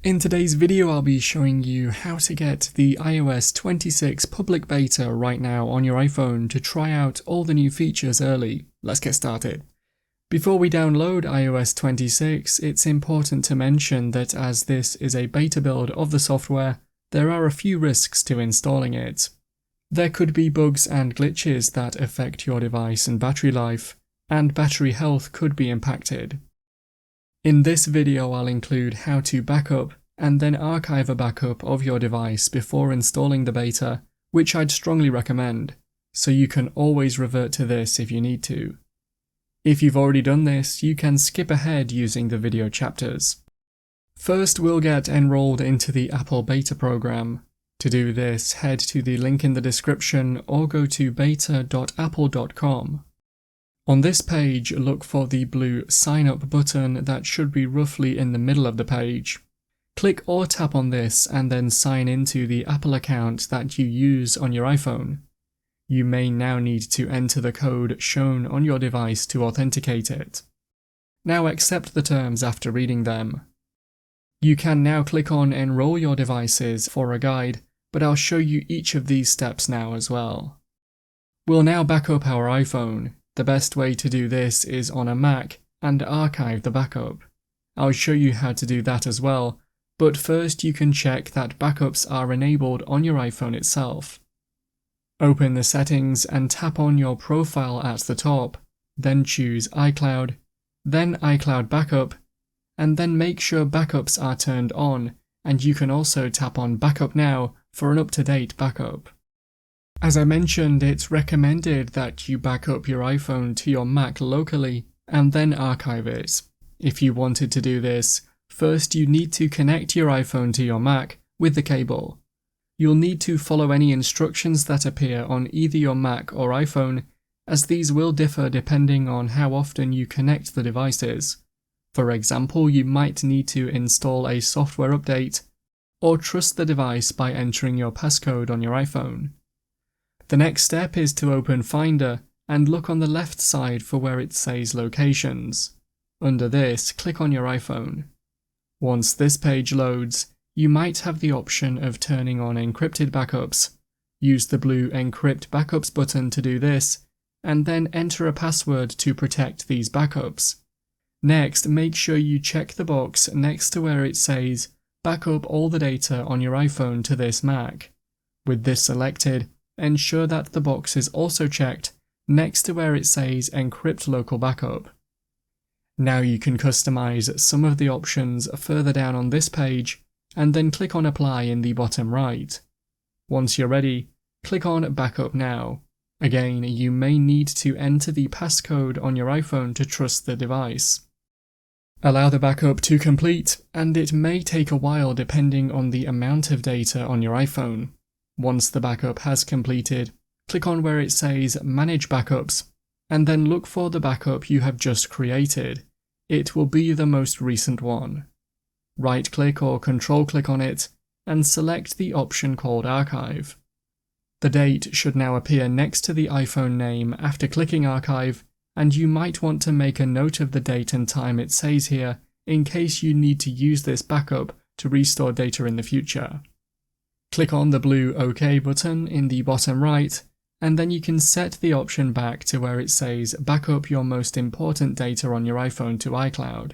In today's video, I'll be showing you how to get the iOS 26 public beta right now on your iPhone to try out all the new features early. Let's get started. Before we download iOS 26, it's important to mention that as this is a beta build of the software, there are a few risks to installing it. There could be bugs and glitches that affect your device and battery life, and battery health could be impacted. In this video, I'll include how to backup and then archive a backup of your device before installing the beta, which I'd strongly recommend, so you can always revert to this if you need to. If you've already done this, you can skip ahead using the video chapters. First, we'll get enrolled into the Apple beta program. To do this, head to the link in the description or go to beta.apple.com. On this page, look for the blue Sign Up button that should be roughly in the middle of the page. Click or tap on this and then sign into the Apple account that you use on your iPhone. You may now need to enter the code shown on your device to authenticate it. Now accept the terms after reading them. You can now click on Enroll Your Devices for a guide, but I'll show you each of these steps now as well. We'll now back up our iPhone. The best way to do this is on a Mac and archive the backup. I'll show you how to do that as well, but first you can check that backups are enabled on your iPhone itself. Open the settings and tap on your profile at the top, then choose iCloud, then iCloud Backup, and then make sure backups are turned on, and you can also tap on Backup Now for an up-to-date backup. As I mentioned, it's recommended that you back up your iPhone to your Mac locally and then archive it. If you wanted to do this, first you need to connect your iPhone to your Mac with the cable. You'll need to follow any instructions that appear on either your Mac or iPhone, as these will differ depending on how often you connect the devices. For example, you might need to install a software update or trust the device by entering your passcode on your iPhone. The next step is to open Finder and look on the left side for where it says Locations. Under this, click on your iPhone. Once this page loads, you might have the option of turning on encrypted backups. Use the blue Encrypt Backups button to do this, and then enter a password to protect these backups. Next, make sure you check the box next to where it says Backup all the data on your iPhone to this Mac. With this selected, ensure that the box is also checked next to where it says Encrypt Local Backup. Now you can customize some of the options further down on this page and then click on Apply in the bottom right. Once you're ready, click on Backup Now. Again, you may need to enter the passcode on your iPhone to trust the device. Allow the backup to complete, and it may take a while depending on the amount of data on your iPhone. Once the backup has completed, click on where it says Manage Backups, and then look for the backup you have just created. It will be the most recent one. Right-click or control-click on it, and select the option called Archive. The date should now appear next to the iPhone name after clicking Archive, and you might want to make a note of the date and time it says here in case you need to use this backup to restore data in the future. Click on the blue OK button in the bottom right, and then you can set the option back to where it says Backup your most important data on your iPhone to iCloud.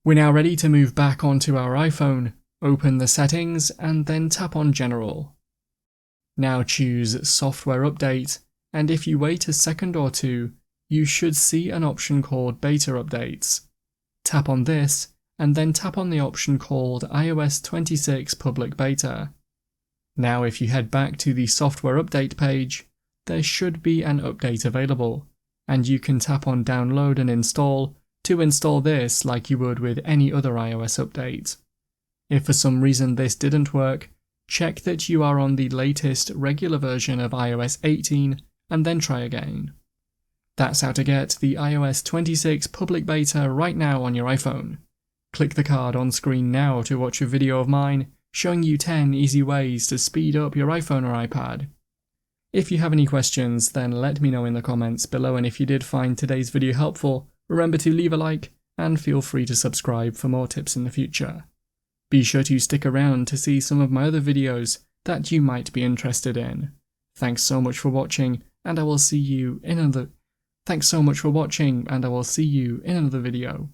We're now ready to move back onto our iPhone. Open the settings and then tap on General. Now choose Software Update, and if you wait a second or two, you should see an option called Beta Updates. Tap on this, and then tap on the option called iOS 26 Public Beta. Now if you head back to the software update page, there should be an update available, and you can tap on Download and Install to install this like you would with any other iOS update. If for some reason this didn't work, check that you are on the latest regular version of iOS 18 and then try again. That's how to get the iOS 26 public beta right now on your iPhone. Click the card on screen now to watch a video of mine showing you 10 easy ways to speed up your iPhone or iPad. If you have any questions, then let me know in the comments below, and if you did find today's video helpful, remember to leave a like and feel free to subscribe for more tips in the future. Be sure to stick around to see some of my other videos that you might be interested in. Thanks so much for watching, and I will see you in another video.